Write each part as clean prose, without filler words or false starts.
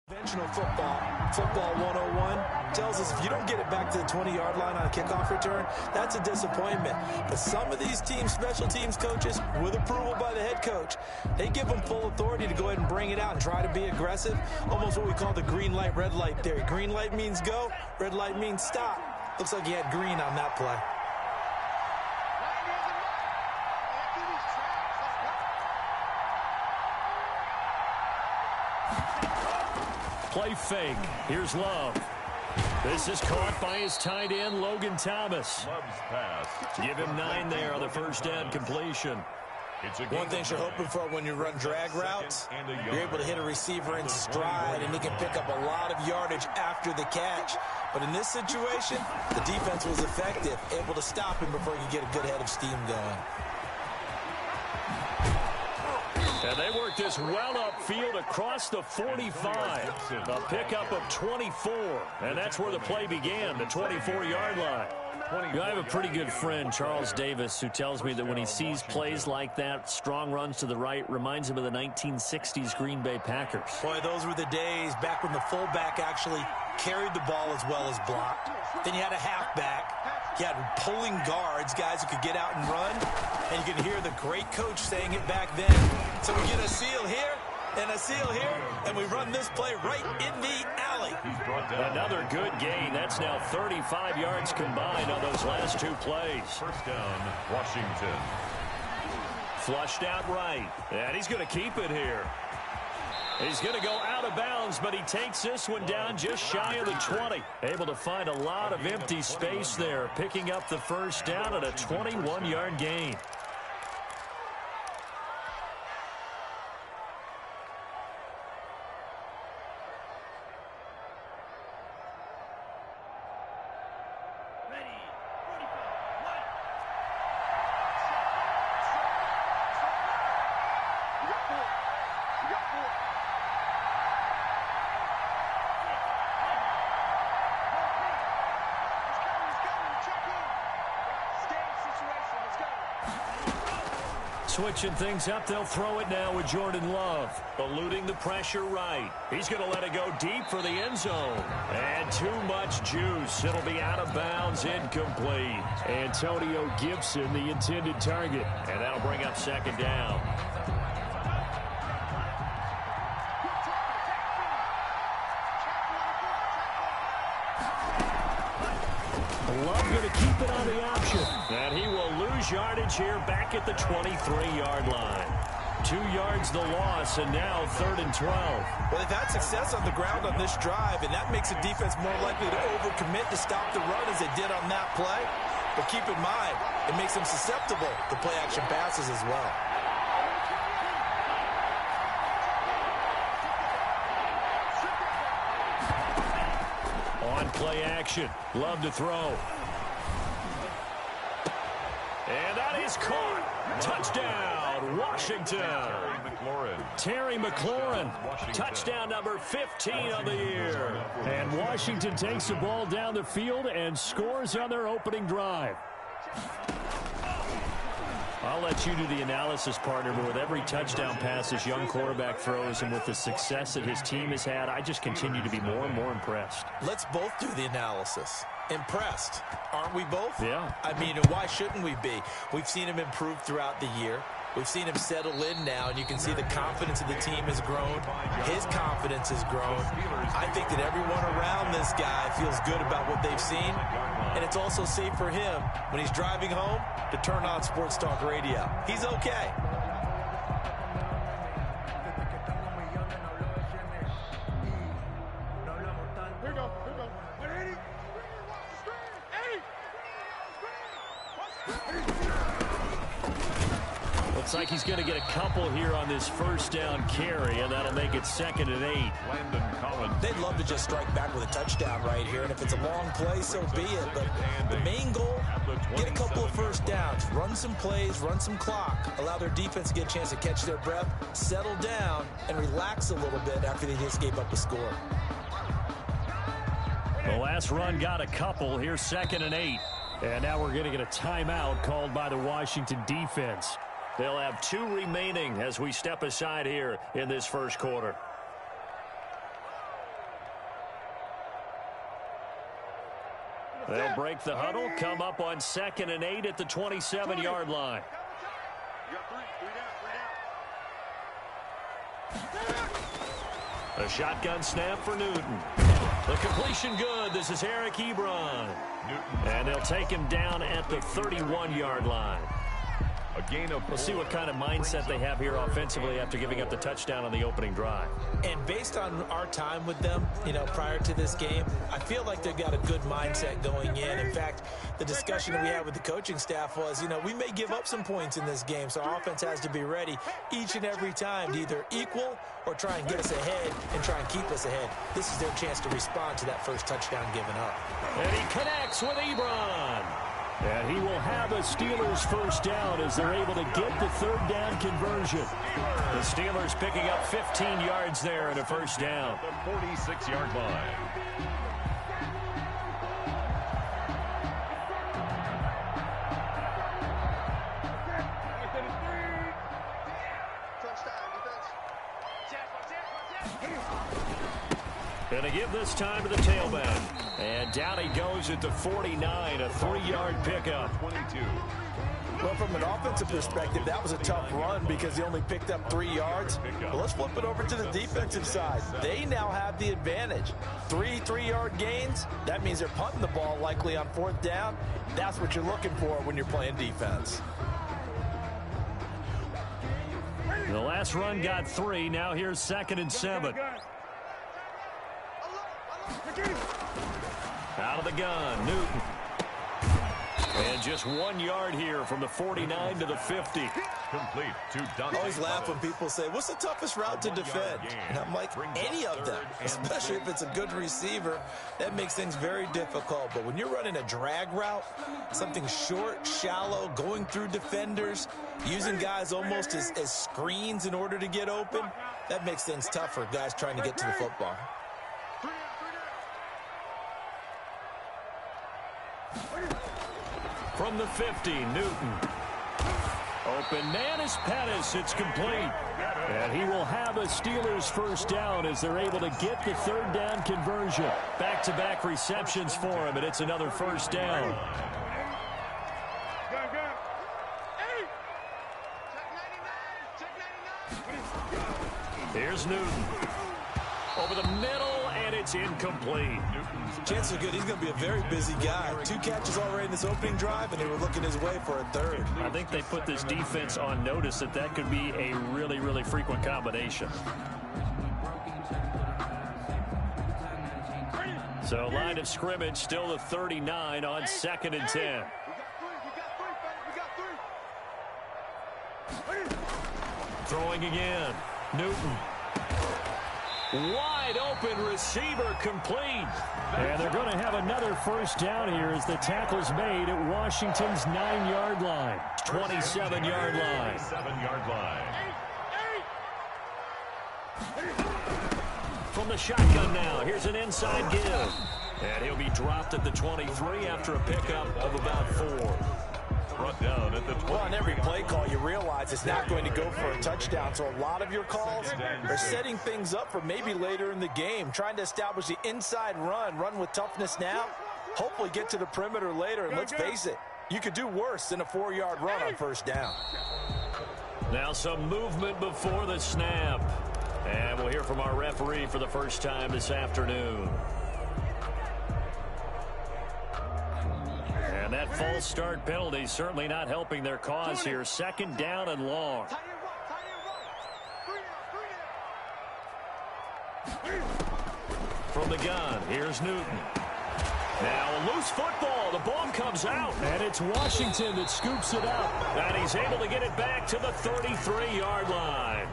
Conventional football 101 tells us if you don't get it back to the 20-yard line on a kickoff return, that's a disappointment. But some of these teams, special teams coaches, with approval by the head coach, they give them full authority to go ahead and bring it out and try to be aggressive, almost what we call the green light, red light theory. Green light means go, red light means stop. Looks like he had green on that play. Play fake. Here's Love. This is caught by his tight end, Logan Thomas. Give him 9 there on the first down completion. One thing you're hoping for when you run drag routes, you're able to hit a receiver in stride, and he can pick up a lot of yardage after the catch. But in this situation, the defense was effective, able to stop him before he could get a good head of steam going. And they work this well upfield across the 45. A pickup of 24. And that's where the play began, the 24-yard line. I have a pretty good friend, Charles Davis, who tells me that when he sees plays like that, strong runs to the right, reminds him of the 1960s Green Bay Packers. Boy, those were the days back when the fullback actually carried the ball as well as blocked. Then you had a halfback. You had pulling guards, guys who could get out and run. And you can hear the great coach saying it back then. So we get a seal here and a seal here, and we run this play right in the alley. Another good gain. That's now 35 yards combined on those last 2 plays. First down, Washington. Flushed out right. And he's going to keep it here. He's going to go out of bounds, but he takes this one down just shy of the 20. Able to find a lot of empty space there, picking up the first down at a 21-yard gain. Switching things up, they'll throw it now with Jordan Love. Eluding the pressure right. He's going to let it go deep for the end zone. And too much juice. It'll be out of bounds, incomplete. Antonio Gibson, the intended target. And that'll bring up second down. Love going to keep it on the option. And he will lose yardage here back at the 23-yard line. 2 yards the loss, and now 3rd and 12. Well, they've had success on the ground on this drive, and that makes the defense more likely to overcommit to stop the run as they did on that play. But keep in mind, it makes them susceptible to play-action passes as well. Play action. Love to throw. And that is caught. Touchdown, Washington. Terry McLaurin. Touchdown number 15 on the year. And Washington takes the ball down the field and scores on their opening drive. I'll let you do the analysis, partner, but with every touchdown pass this young quarterback throws and with the success that his team has had, I just continue to be more and more impressed. Let's both do the analysis. Impressed, aren't we both? Yeah. I mean, why shouldn't we be? We've seen him improve throughout the year. We've seen him settle in now, and you can see the confidence of the team has grown. His confidence has grown. I think that everyone around this guy feels good about what they've seen, and it's also safe for him when he's driving home to turn on Sports Talk Radio. He's okay. Looks like he's going to get a couple here on this first down carry, and that'll make it 2nd and 8. Landon Collins. They'd love to just strike back with a touchdown right here, and if it's a long play, so be it. But the main goal, get a couple of first downs, run some plays, run some clock, allow their defense to get a chance to catch their breath, settle down, and relax a little bit after they just gave up a score. The last run got a couple. Here's 2nd and 8. And now we're going to get a timeout called by the Washington defense. They'll have 2 remaining as we step aside here in this first quarter. They'll break the huddle, come up on 2nd and 8 at the 27-yard line. A shotgun snap for Newton. The completion good. This is Eric Ebron. And they'll take him down at the 31-yard line. A gain of 4. We'll see what kind of mindset they have here offensively after giving up the touchdown on the opening drive. And based on our time with them, prior to this game, I feel like they've got a good mindset going in. In fact, the discussion that we had with the coaching staff was, we may give up some points in this game, so our offense has to be ready each and every time to either equal or try and get us ahead and try and keep us ahead. This is their chance to respond to that first touchdown given up. And he connects with Ebron. And he will have a Steelers first down as they're able to get the third down conversion. The Steelers picking up 15 yards there and a first down. The 46-yard line. Going to give this time to the tailback. And down he goes at the 49, a 3-yard pickup. 22. Well, from an offensive perspective, that was a tough run because he only picked up 3 yards. But let's flip it over to the defensive side. They now have the advantage. 3 3-yard gains, that means they're punting the ball likely on 4th down. That's what you're looking for when you're playing defense. The last run got 3. Now here's 2nd and 7. Out of the gun, Newton. And just 1 yard here from the 49 to the 50. Complete to Dante. I always laugh when people say, what's the toughest route to defend? And I'm like, any of them, especially if it's a good receiver. That makes things very difficult. But when you're running a drag route, something short, shallow, going through defenders, using guys almost as screens in order to get open, that makes things tough for guys trying to get to the football. From the 50, Newton. Open man is Pettis. It's complete. And he will have a Steelers first down as they're able to get the third down conversion. Back-to-back receptions for him, and it's another first down. Here's Newton. Over the middle, and it's incomplete. Chances are good he's going to be a very busy guy. 2 catches already in this opening drive, and they were looking his way for a third. I think they put this defense on notice that could be a really, really frequent combination. So line of scrimmage still the 39 on 2nd and 10. Throwing again. Newton. Wide open receiver complete. And they're going to have another first down here as the tackle's made at Washington's 9-yard line. 27-yard line. 7-yard line. From the shotgun now, here's an inside give. And he'll be dropped at the 23 after a pickup of about 4. Brought down at the 20. Well, on every play call, you realize it's not going to go for a touchdown. So a lot of your calls are setting things up for maybe later in the game, trying to establish the inside run with toughness now, hopefully get to the perimeter later. And let's face it, you could do worse than a 4-yard run on first down. Now some movement before the snap. And we'll hear from our referee for the first time this afternoon. And that false start penalty certainly not helping their cause here. 2nd down and long. From the gun, here's Newton. Now a loose football. The ball comes out. And it's Washington that scoops it up. And he's able to get it back to the 33-yard line.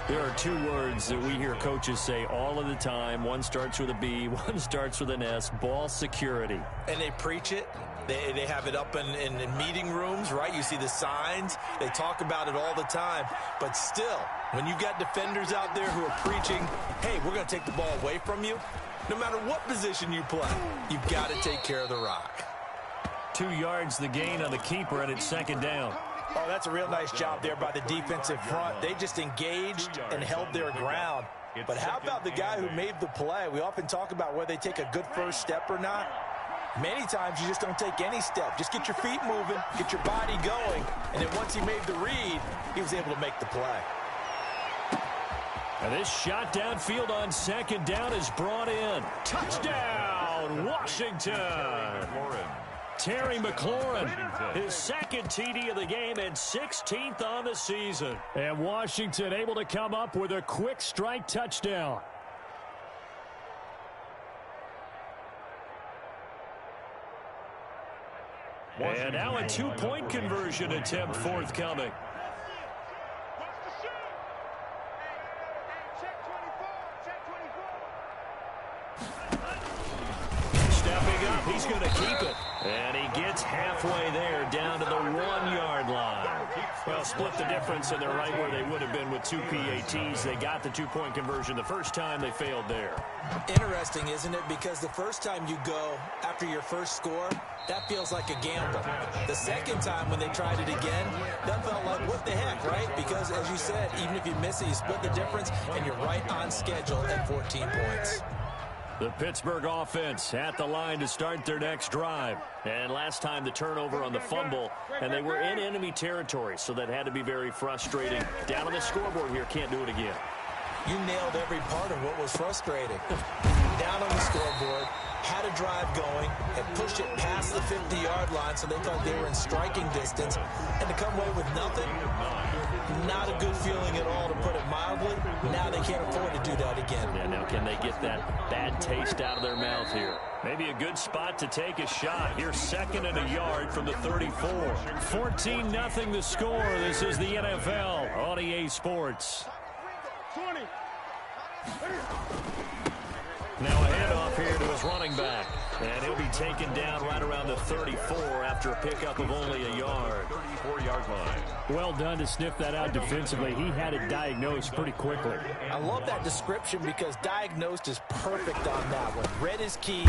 There are 2 words that we hear coaches say all of the time. One starts with a B, one starts with an S. Ball security. And they preach it. They have it up in meeting rooms, right? You see the signs. They talk about it all the time. But still, when you've got defenders out there who are preaching, hey, we're going to take the ball away from you, no matter what position you play, you've got to take care of the rock. 2 yards the gain on the keeper, and it's 2nd down. Oh, that's a real nice job there by the defensive front. They just engaged and held their ground. But how about the guy who made the play? We often talk about whether they take a good first step or not. Many times you just don't take any step. Just get your feet moving, get your body going, and then once he made the read, he was able to make the play. And this shot downfield on second down is brought in. Touchdown, Washington. Terry McLaurin, his second TD of the game and 16th on the season. And Washington able to come up with a quick strike touchdown. And now a two-point conversion attempt forthcoming. Stepping up, he's going to keep it. And he gets halfway there, down to the 1-yard line. Well, split the difference, and they're right where they would have been with two PATs. They got the two-point conversion the first time. They failed there. Interesting, isn't it? Because the first time you go after your first score, that feels like a gamble. The second time when they tried it again, that felt like, what the heck, right? Because, as you said, even if you miss it, you split the difference, and you're right on schedule at 14 points. The Pittsburgh offense at the line to start their next drive. And last time the turnover on the fumble, and they were in enemy territory, so that had to be very frustrating. Down on the scoreboard here, can't do it again. You nailed every part of what was frustrating. Down on the scoreboard, had a drive going, and pushed it past the 50-yard line so they thought they were in striking distance. And to come away with nothing, not a good feeling at all, to put it mildly. Now they can't afford to do that again. Yeah, now can they get that bad taste out of their mouth here? Maybe a good spot to take a shot. Here's second and a yard from the 34. 14-0 the score. This is the NFL on EA Sports. 20. Now a handoff here to his running back. And he'll be taken down right around the 34 after a pickup of only a yard. 34-yard line. Well done to sniff that out defensively. He had it diagnosed pretty quickly. I love that description because diagnosed is perfect on that one. Read his keys,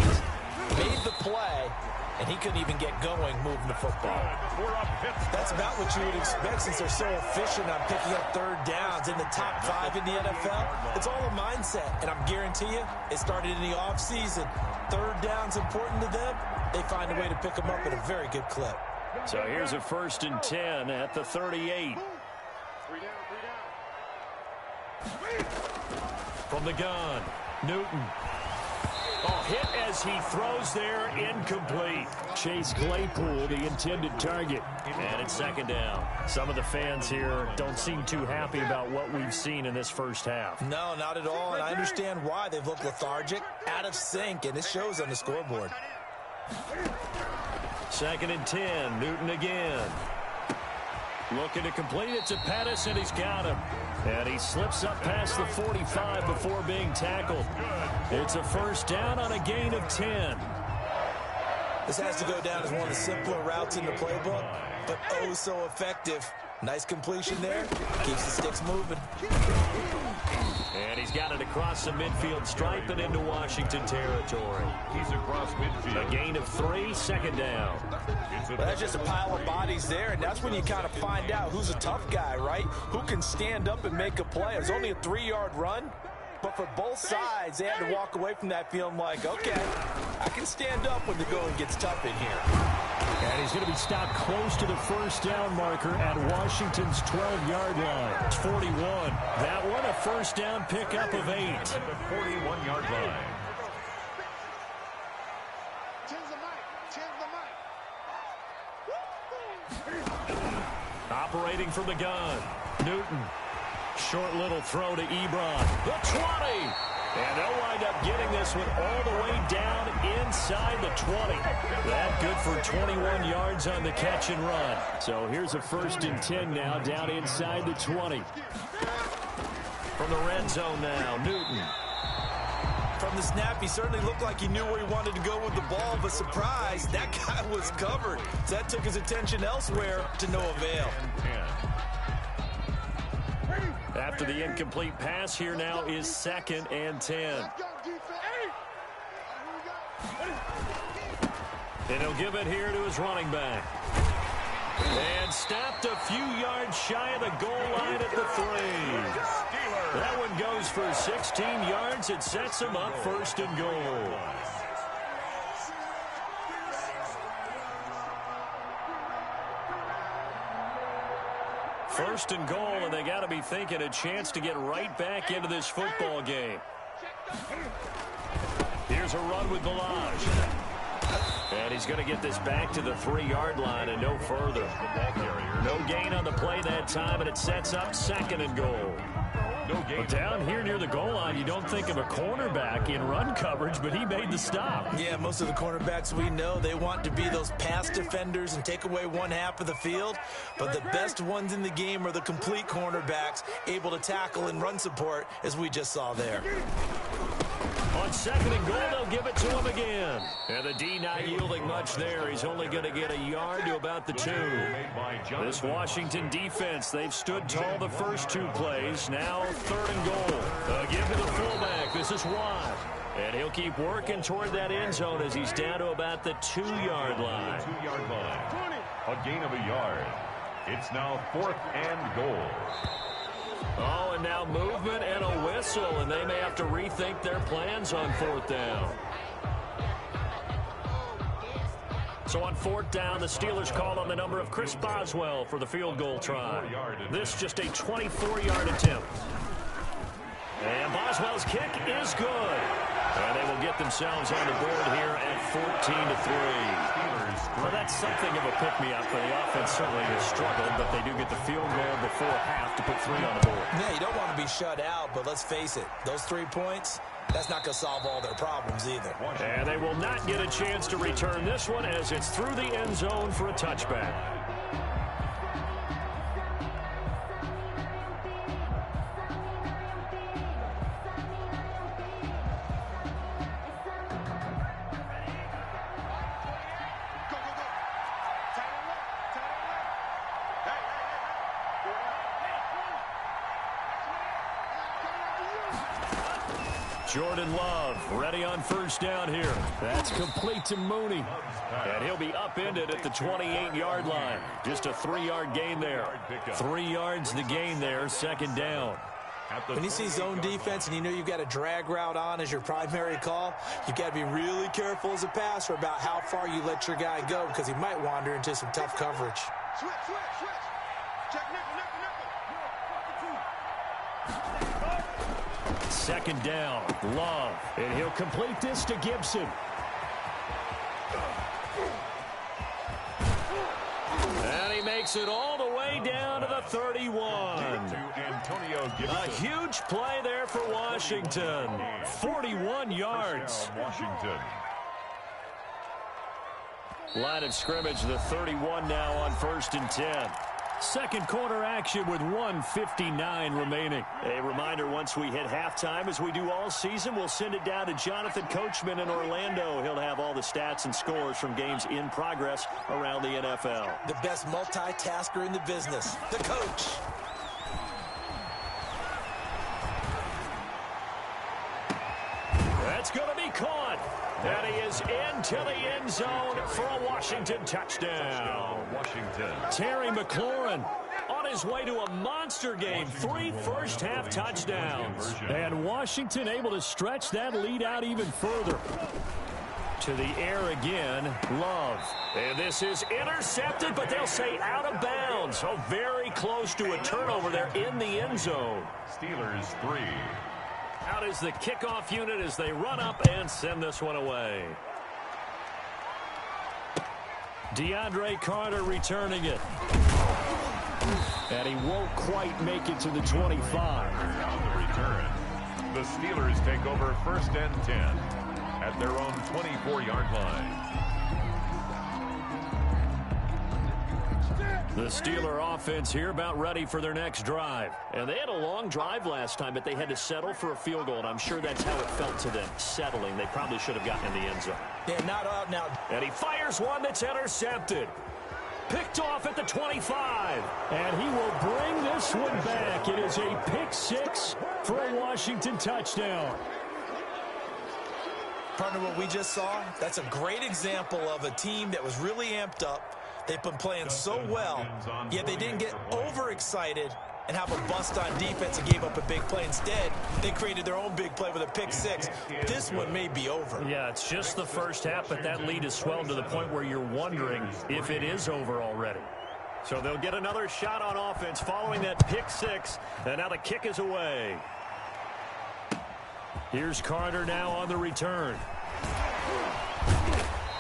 made the play, and he couldn't even get going moving the football. That's about what you would expect since they're so efficient on picking up third downs in the top 5 in the NFL. It's all a mindset, and I'm guarantee you it started in the offseason. Third down's important to them. They find a way to pick them up at a very good clip. So here's a 1st and 10 at the 38. From the gun, Newton. Oh, hit as he throws there, incomplete. Chase Claypool, the intended target. And it's second down. Some of the fans here don't seem too happy about what we've seen in this first half. No, not at all, and I understand why. They've looked lethargic, out of sync, and it shows on the scoreboard. 2nd and 10, Newton again. Looking to complete it to Pettis, and he's got him. And he slips up past the 45 before being tackled. It's a 1st down on a gain of 10. This has to go down as one of the simpler routes in the playbook, but oh so effective. Nice completion there. Keeps the sticks moving. And he's got it across the midfield stripe and into Washington territory. He's across midfield. A gain of 3, 2nd down. Well, that's just a pile of bodies there, and that's when you kind of find out who's a tough guy, right? Who can stand up and make a play. It was only a 3-yard run, but for both sides, they had to walk away from that feeling like, okay, I can stand up when the going gets tough in here. And he's going to be stopped close to the 1st down marker at Washington's 12-yard line. It's 41. That one a 1st down pickup of 8. At the 41-yard line. Operating from the gun, Newton. Short little throw to Ebron. The 20. And they'll wind up getting this one all the way down inside the 20. That good for 21 yards on the catch and run. So here's a 1st and 10 now down inside the 20. From the red zone now, Newton. From the snap, he certainly looked like he knew where he wanted to go with the ball, but surprise, that guy was covered. So that took his attention elsewhere to no avail. After the incomplete pass, here now is 2nd and 10. And he'll give it here to his running back. And stopped a few yards shy of the goal line at the 3. That one goes for 16 yards. It sets him up 1st and goal. First and goal, and they got to be thinking a chance to get right back into this football game. Here's a run with Ballage. And he's going to get this back to the 3-yard line and no further. No gain on the play that time, and it sets up second and goal. But down here near the goal line, you don't think of a cornerback in run coverage, but he made the stop. Yeah, most of the cornerbacks we know, they want to be those pass defenders and take away one half of the field. But the best ones in the game are the complete cornerbacks, able to tackle and run support, as we just saw there. On second and goal, they'll give it to him again. And the D not yielding much there. He's only going to get a yard to about the 2. This Washington defense, they've stood tall the first 2 plays. Now third and goal. Give to the fullback. This is Watt. And he'll keep working toward that end zone as he's down to about the 2-yard line. 2-yard line. A gain of a yard. It's now 4th and goal. Oh, and now movement and a whistle, and they may have to rethink their plans on 4th down. So on 4th down, the Steelers call on the number of Chris Boswell for the field goal try. This just a 24-yard attempt. And Boswell's kick is good. And they will get themselves on the board here at 14-3. Well, that's something of a pick-me-up. The offense certainly has struggled, but they do get the field goal before half to put 3 on the board. Yeah, you don't want to be shut out, but let's face it, those 3 points, that's not going to solve all their problems either. And they will not get a chance to return this one as it's through the end zone for a touchback. Jordan Love ready on first down here. That's complete to Mooney. And he'll be upended at the 28-yard line. Just a 3-yard gain there. 3 yards the gain there, second down. When you see zone defense and you know you've got a drag route on as your primary call, you've got to be really careful as a passer about how far you let your guy go because he might wander into some tough coverage. Switch. Check nickel. Second down, Love, and he'll complete this to Gibson. And he makes it all the way down to the 31. Antonio Gibson. A huge play there for Washington. 41 yards. Washington. Line of scrimmage, the 31 now on 1st and 10. Second quarter action with 1:59 remaining. A reminder, once we hit halftime, as we do all season, we'll send it down to Jonathan Coachman in Orlando. He'll have all the stats and scores from games in progress around the NFL. The best multitasker in the business, the coach. That's going to be caught. And he is into the end zone for a Washington touchdown. Washington. Terry McLaurin on his way to a monster game. 3 first-half touchdowns. And Washington able to stretch that lead out even further. To the air again, Love. And this is intercepted, but they'll say out of bounds. So very close to a turnover there in the end zone. Steelers 3. Out is the kickoff unit as they run up and send this one away. DeAndre Carter returning it. And he won't quite make it to the 25. On the return, the Steelers take over 1st and 10 at their own 24-yard line. The Steeler offense here about ready for their next drive. And they had a long drive last time, but they had to settle for a field goal, and I'm sure that's how it felt to them, settling. They probably should have gotten in the end zone. Yeah, not out now. And he fires one that's intercepted. Picked off at the 25. And he will bring this one back. It is a pick 6 for a Washington touchdown. Partner, what we just saw, that's a great example of a team that was really amped up. They've been playing so well, yet they didn't get overexcited and have a bust on defense and gave up a big play. Instead, they created their own big play with a pick 6. This one may be over. Yeah, it's just the first half, but that lead has swelled to the point where you're wondering if it is over already. So they'll get another shot on offense following that pick six. And now the kick is away. Here's Carter now on the return.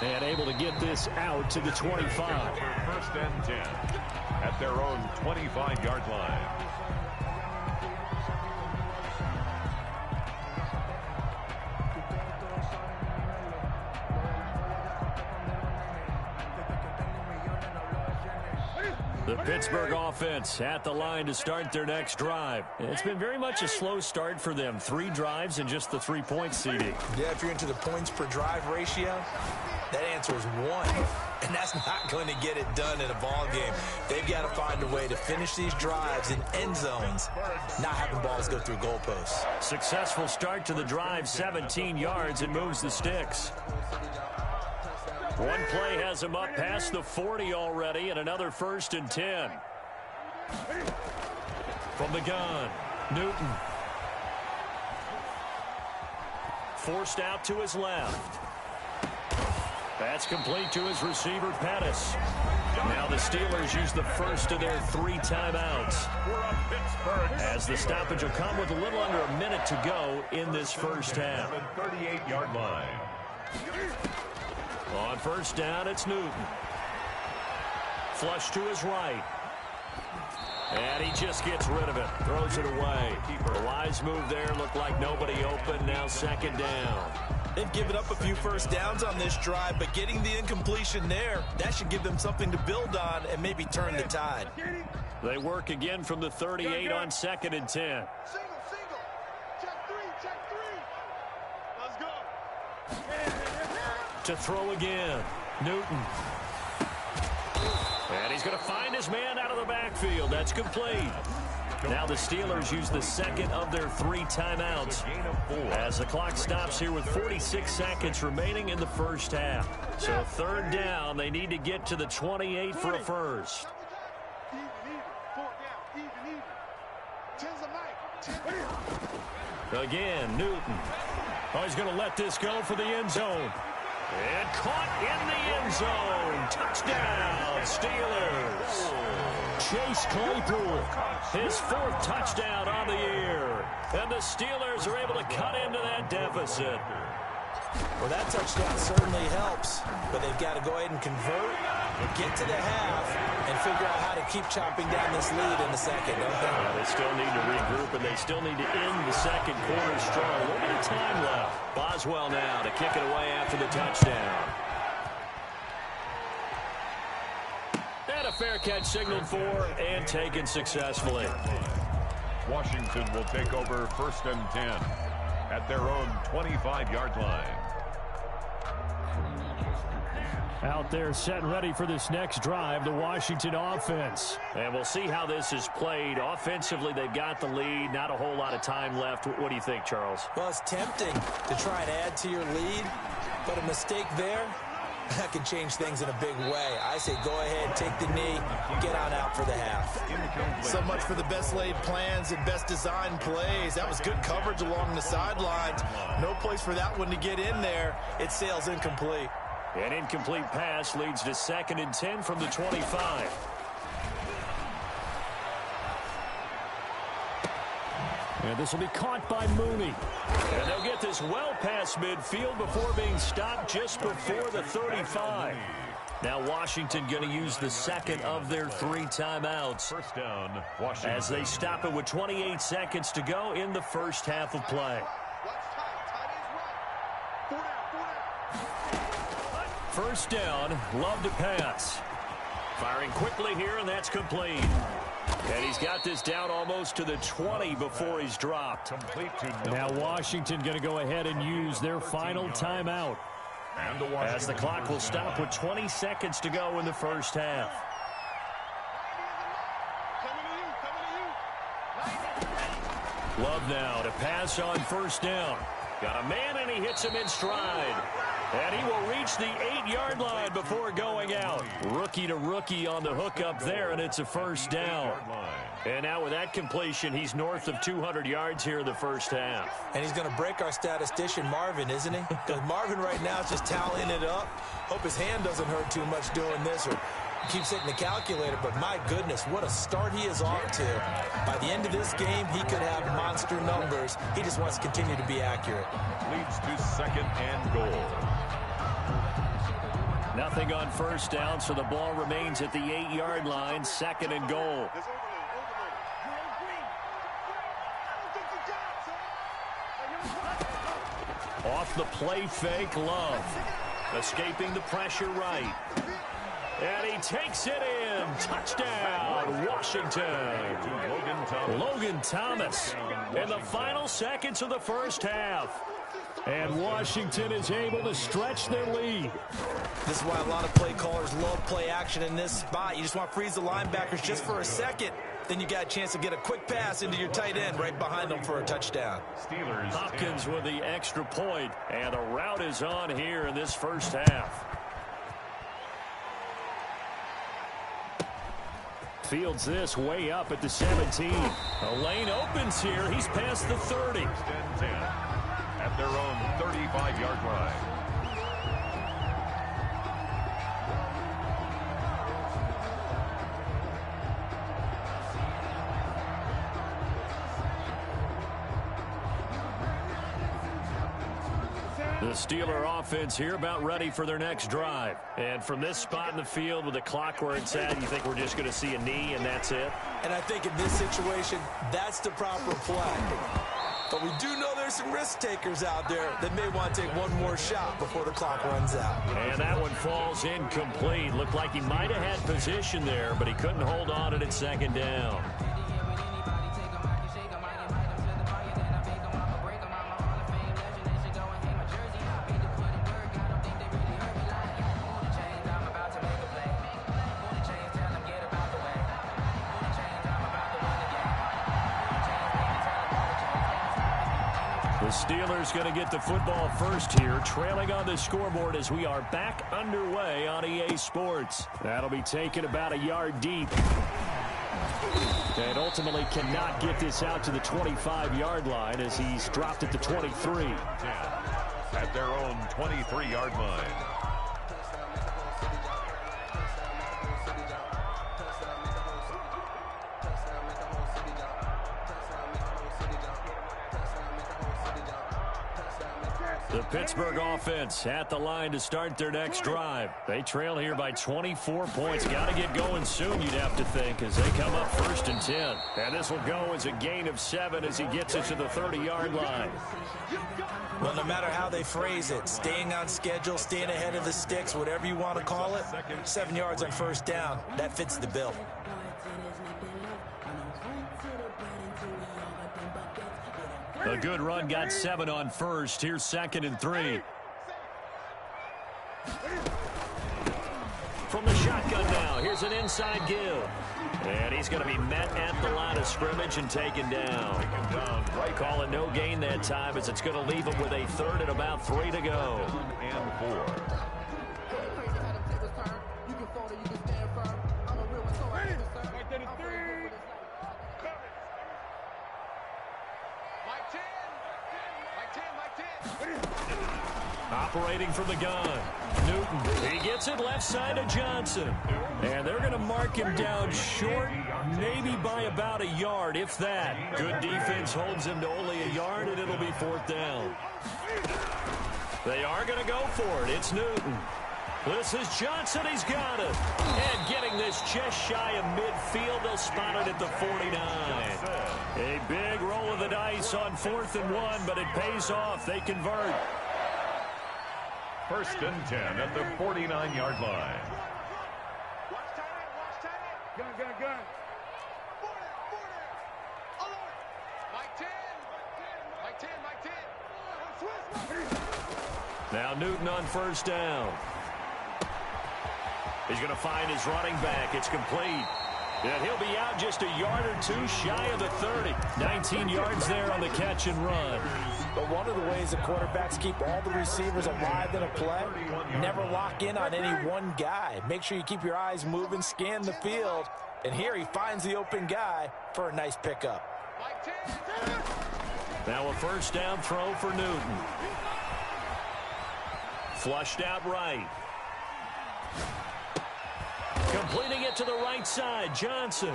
And able to get this out to the 25. First and 10 at their own 25-yard line. The Pittsburgh offense at the line to start their next drive. It's been very much a slow start for them. 3 drives and just the 3-point CD. Yeah, if you're into the points per drive ratio, that answer is 1. And that's not going to get it done in a ball game. They've got to find a way to finish these drives in end zones, not having balls go through goalposts. Successful start to the drive, 17 yards, and moves the sticks. One play has him up past the 40 already, and another 1st and 10. From the gun, Newton. Forced out to his left. That's complete to his receiver, Pettis. Now the Steelers use the first of their 3 timeouts, as the stoppage will come with a little under a minute to go in this first half. 38-yard line. On first down, it's Newton. Flush to his right. And he just gets rid of it. Throws it away. A wise move there. Looked like nobody open. Now 2nd down. They've given up a few first downs on this drive, but getting the incompletion there, that should give them something to build on and maybe turn the tide. They work again from the 38 on 2nd and 10. Single. Check 3. Let's go. To throw again, Newton. And he's going to find his man out of the backfield. That's complete. Now the Steelers use the second of their 3 timeouts as the clock stops here with 46 seconds remaining in the first half. So 3rd down, they need to get to the 28 for a first. Even. 4 down. Even. 10's a night. Again, Newton. Oh, he's going to let this go for the end zone. And caught in the end zone. Touchdown, Steelers. Chase Claypool, his 4th touchdown on the year. And the Steelers are able to cut into that deficit. Well, that touchdown certainly helps, but they've got to go ahead and convert, get to the half, and figure out how to keep chopping down this lead in the second, don't they? Yeah, they still need to regroup, and they still need to end the second quarter strong. A little bit of time left. Boswell now to kick it away after the touchdown. And a fair catch signaled for and taken successfully. Washington will take over 1st and 10 at their own 25-yard line. Out there set and ready for this next drive, the Washington offense. And we'll see how this is played. Offensively, they've got the lead. Not a whole lot of time left. What do you think, Charles? Well, it's tempting to try and add to your lead, but a mistake there, that can change things in a big way. I say go ahead, take the knee, get on out for the half. So much for the best laid plans and best designed plays. That was good coverage along the sidelines. No place for that one to get in there. It sails incomplete. An incomplete pass leads to 2nd and 10 from the 25. And this will be caught by Mooney. And they'll get this well past midfield before being stopped just before the 35. Now Washington going to use the second of their 3 timeouts. First down, Washington. As they stop it with 28 seconds to go in the first half of play. First down, Love to pass. Firing quickly here, and that's complete. And he's got this down almost to the 20 before he's dropped. Complete to now Washington going to go ahead and use their final timeout. As the clock will stop with 20 seconds to go in the first half. Love now to pass on first down. Got a man, and he hits him in stride. And he will reach the 8-yard line before going out. Rookie to rookie on the hookup there, and it's a first down. And now with that completion, he's north of 200 yards here in the first half. And he's going to break our statistician, Marvin, isn't he? Because Marvin right now is just tallying it up. Hope his hand doesn't hurt too much doing this, or Keeps hitting the calculator, but my goodness, what a start he is off to. By the end of this game, he could have monster numbers. He just wants to continue to be accurate. Leads to 2nd and goal. Nothing on first down, so the ball remains at the 8-yard line, 2nd and goal. Off the play fake, Love. Escaping the pressure right. And he takes it in. Touchdown, Washington. Logan Thomas in the final seconds of the first half. And Washington is able to stretch their lead. This is why a lot of play callers love play action in this spot. You just want to freeze the linebackers just for a second. Then you got a chance to get a quick pass into your tight end right behind them for a touchdown. Steelers Hopkins with the extra point, and the route is on here in this first half. Fields this way up at the 17. A lane opens here. He's past the 30. 1st and 10 at their own 35-yard line. The Steeler offense here about ready for their next drive. And from this spot in the field with the clock where it's at, you think we're just going to see a knee and that's it? And I think in this situation, that's the proper play. But we do know there's some risk takers out there that may want to take one more shot before the clock runs out. And that one falls incomplete. Looked like he might have had position there, but he couldn't hold on at 2nd down. Steelers going to get the football first here, trailing on the scoreboard as we are back underway on EA Sports. That'll be taken about a yard deep. And ultimately cannot get this out to the 25-yard line as he's dropped at the 23. At their own 23-yard line. The Pittsburgh offense at the line to start their next drive. They trail here by 24 points. Got to get going soon, you'd have to think, as they come up 1st and 10. And this will go as a gain of 7 as he gets it to the 30-yard line. Well, no matter how they phrase it, staying on schedule, staying ahead of the sticks, whatever you want to call it, 7 yards on first down, that fits the bill. A good run got 7 on first. Here's 2nd and 3. From the shotgun now, here's an inside give. And he's going to be met at the line of scrimmage and taken down. Call it no gain that time as it's going to leave him with a 3rd and about 3 to go. 2nd and 4. Operating from the gun, Newton. He gets it left side to Johnson. And they're going to mark him down short, maybe by about a yard, if that. Good defense holds him to only a yard, and it'll be 4th down. They are going to go for it. It's Newton. This is Johnson. He's got it. And getting this just shy of midfield. They'll spot it at the 49. A big roll of the dice on 4th and 1, but it pays off. They convert. 1st and 10 at the 49-yard line. Gun. Mike 10. Now Newton on first down. He's going to find his running back. It's complete. And he'll be out just a yard or 2 shy of the 30. 19 yards there on the catch and run. But one of the ways the quarterbacks keep all the receivers alive in a play, never lock in on any one guy. Make sure you keep your eyes moving, scan the field. And here he finds the open guy for a nice pickup. Now a first down throw for Newton. Flushed out right. Completing it to the right side, Johnson.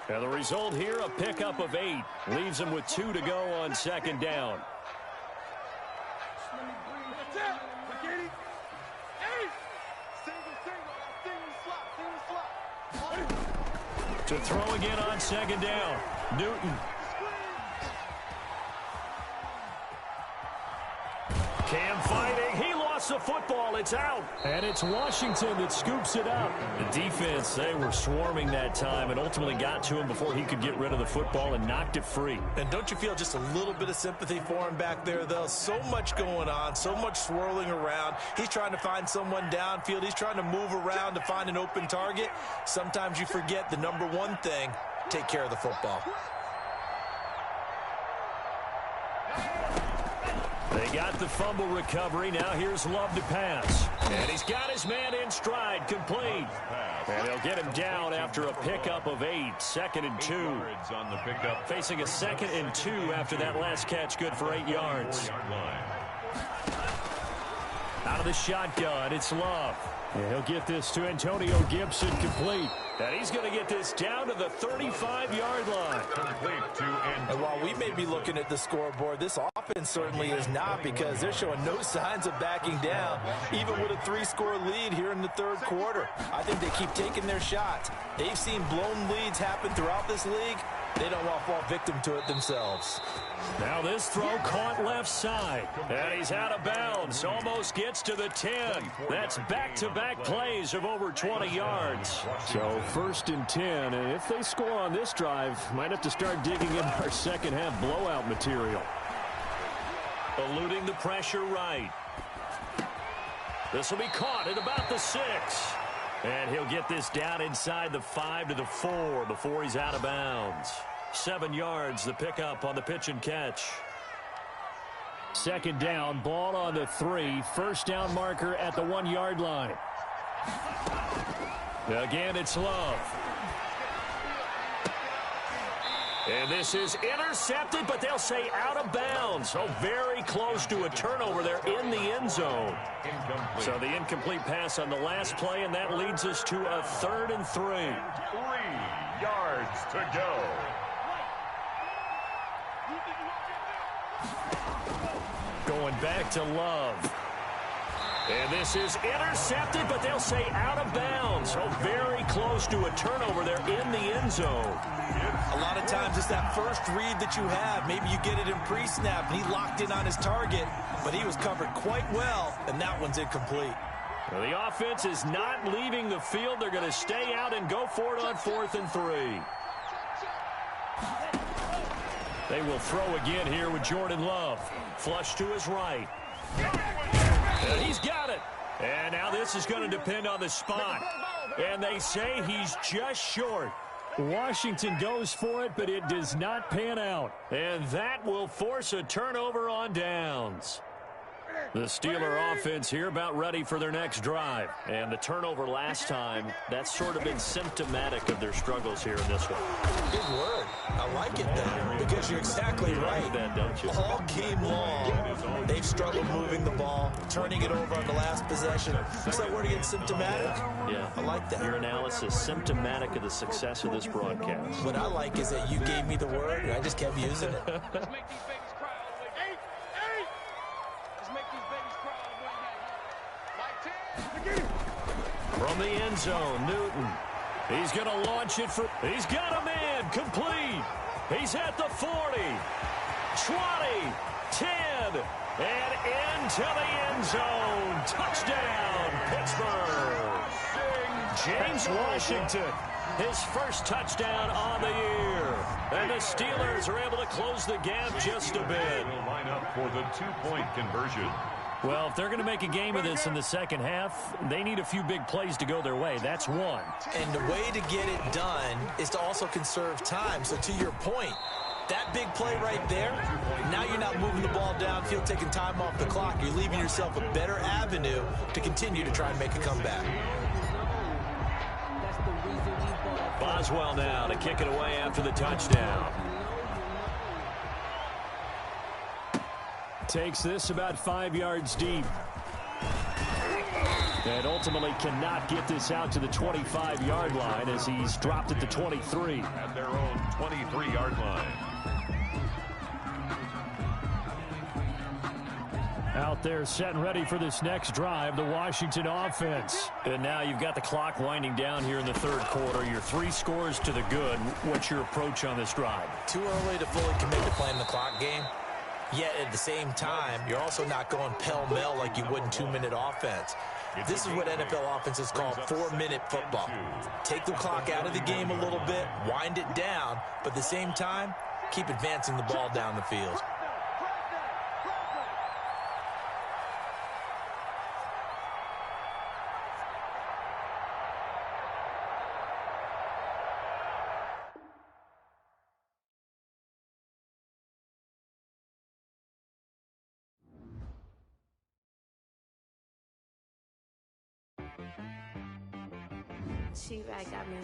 And the result here, a pickup of 8. Leaves him with 2 to go on second down. To throw again on second down, Newton. Cam fighting. He lost the football. It's out. And it's Washington that scoops it up. The defense, they were swarming that time and ultimately got to him before he could get rid of the football and knocked it free. And don't you feel just a little bit of sympathy for him back there, though? So much going on, so much swirling around. He's trying to find someone downfield. He's trying to move around to find an open target. Sometimes you forget the number one thing, take care of the football. They got the fumble recovery. Now here's Love to pass. And he's got his man in stride, complete. And they'll get him down after a pickup of 8. 2nd and 2. On the pickup. Facing a 2nd and 2 after that last catch, good for 8 yards. Out of the shotgun, it's Love. And he'll get this to Antonio Gibson, complete. And he's going to get this down to the 35-yard line. And while we may be looking at the scoreboard, this offense certainly is not, because they're showing no signs of backing down, even with a 3-score lead here in the third quarter. I think they keep taking their shots. They've seen blown leads happen throughout this league. They don't want to fall victim to it themselves. Now this throw caught left side. And he's out of bounds. Almost gets to the 10. That's back-to-back plays of over 20 yards. So 1st and 10. And if they score on this drive, might have to start digging in our second-half blowout material. Eluding the pressure right. This will be caught at about the 6. And he'll get this down inside the 5 to the 4 before he's out of bounds. 7 yards, the pickup on the pitch and catch. 2nd down, ball on the 3. 1st down marker at the 1-yard line. Again, it's Love. And this is intercepted, but they'll say out of bounds. So very close to a turnover there in the end zone. So the incomplete pass on the last play, and that leads us to a 3rd and 3. 3 yards to go. Going back to Love. And this is intercepted, but they'll say out of bounds. So very close to a turnover there in the end zone. A lot of times it's that first read that you have. Maybe you get it in pre-snap, and he locked in on his target, but he was covered quite well, and that one's incomplete. Well, the offense is not leaving the field. They're going to stay out and go for it on 4th and 3. They will throw again here with Jordan Love. Flush to his right. And he's got it. And now this is going to depend on the spot. And they say he's just short. Washington goes for it, but it does not pan out. And that will force a turnover on downs. The Steeler offense here about ready for their next drive. And the turnover last time, that's sort of been symptomatic of their struggles here in this one. Good word. I like it, though, because you're exactly right. Like that, don't you? All game long, they've struggled moving the ball, turning it over on the last possession. What's that word again, symptomatic? Yeah. I like that. Your analysis, symptomatic of the success of this broadcast. What I like is that you gave me the word, and I just kept using it. Let's make these babies cry all the way down. Let's make these babies cry all the way down. Like 10. From the end zone, Newton. He's going to launch it for... He's got a man, complete. He's at the 40, 20, 10, and into the end zone. Touchdown, Pittsburgh. James Washington, his first touchdown on the year. And the Steelers are able to close the gap just a bit. Will line up for the 2-point conversion. Well, if they're going to make a game of this in the second half, they need a few big plays to go their way. That's one. And the way to get it done is to also conserve time. So to your point, that big play right there, now you're not moving the ball downfield, taking time off the clock. You're leaving yourself a better avenue to continue to try and make a comeback. Boswell now to kick it away after the touchdown. Takes this about 5 yards deep. And ultimately cannot get this out to the 25-yard line as he's dropped at the 23. At their own 23-yard line. Out there set and ready for this next drive, the Washington offense. And now you've got the clock winding down here in the third quarter. Your 3 scores to the good. What's your approach on this drive? Too early to fully commit to playing the clock game. Yet at the same time, you're also not going pell-mell like you would in 2-minute offense. This is what NFL offenses call 4-minute football. Take the clock out of the game a little bit, wind it down, but at the same time, keep advancing the ball down the field. She right got me.